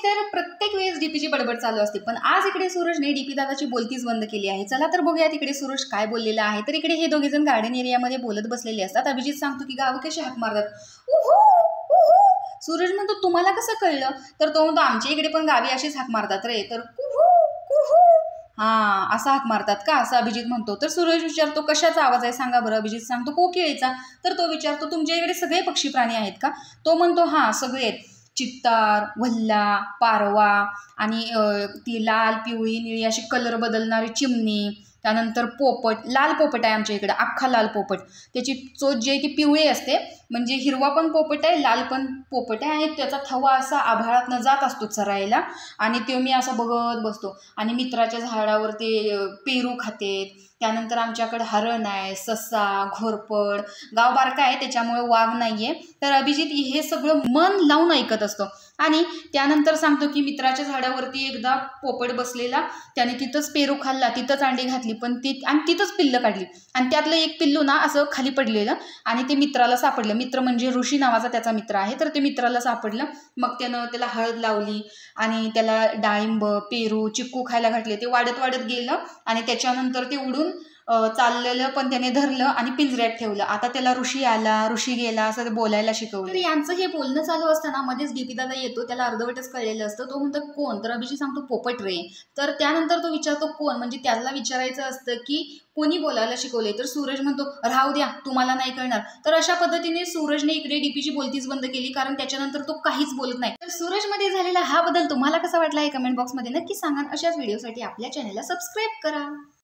तर प्रत्येक वेळेस डीपीची बडबड चालू असते, पण आज इकडे सूरजने डीपी दादाची बोलतीच बंद केली आहे. चला तर बघूया तिकडे सूरज काय बोललेला आहे. तर इकडे हे दोघे जण गार्डन एरियामध्ये बोलत बसलेले असतात. अभिजित सांगतो की गाव कशी हाक मारतात. उहू उहू. सूरज म्हणतो तुम्हाला कसं कळलं. तर तो म्हणतो आमच्या इकडे पण गावी अशीच हाक मारतात रे. तर कुहू कुहू. हा असा हाक मारतात का, असं अभिजित म्हणतो. तर सूरज विचारतो कशाचा आवाज आहे सांगा बरं. अभिजित सांगतो कोकिळेचा. तर तो विचारतो तुमच्या इकडे सगळे पक्षी प्राणी आहेत का. तो म्हणतो हा सगळे आहेत. चित्तार, वल्ला, पारवा आणि ती लाल पिवळी निळी अशी कलर बदलणारी चिमणी, त्यानंतर पोपट. लाल पोपट आहे आमच्या इकडे, अख्खा लाल पोपट. त्याची चोच जी आहे ती पिवळी असते, म्हणजे हिरवा पण पोपट आहे, लाल पण पोपट आहे, आणि त्याचा थवा असा आभाळातनं जात असतो चरायला, आणि तो मी असा बघत बसतो. आणि मित्राच्या झाडावर ते पेरू खाते. त्यानंतर आमच्याकडे हरण आहे, ससा, घोरपड. गाव बारका आहे त्याच्यामुळे वाघ नाही आहे. तर अभिजित हे सगळं मन लावून ऐकत असतो. आणि त्यानंतर सांगतो की मित्राच्या झाडावरती एकदा पोपट बसलेला, त्याने तिथंच पेरू खाल्ला, तिथंच अंडी घातली, पण तिथंच पिल्लं काढली, आणि त्यातलं एक पिल्लू ना असं खाली पडलेलं, आणि ते मित्राला सापडलं. मित्र म्हणजे ऋषी नावाचा त्याचा मित्र आहे. तर ते मित्राला सापडलं. मग त्याला हळद लावली आणि त्याला डाळिंब, पेरू, चिक्कू खायला घातले. ते वाढत वाढत गेलं आणि त्याच्यानंतर ते उडून चाललेलं, पण त्याने धरलं आणि पिंजऱ्यात ठेवलं. आता त्याला ऋषी आला, ऋषी गेला, असं बोलायला शिकवलं. तर यांचं हे बोलणं चालू असताना मध्येच डीपी दादा येतो. त्याला अर्धवटच कळलेलं असतं. तो म्हणतो कोण. तर अभिजित सांगतो पोपट रे. तर त्यानंतर तो विचारतो कोण, म्हणजे त्याला विचारायचं असतं की कोणी बोलायला शिकवले. तर सूरज म्हणतो राहू द्या, तुम्हाला नाही कळणार. तर अशा पद्धतीने सूरजने इकडे डीपीची बोलतीच बंद केली, कारण त्याच्यानंतर तो काहीच बोलत नाही. तर सूरजमध्ये झालेला हा बदल तुम्हाला कसा वाटला हे कमेंट बॉक्समध्ये नक्की सांगा. अशाच व्हिडिओसाठी आपल्या चॅनलला सबस्क्राईब करा.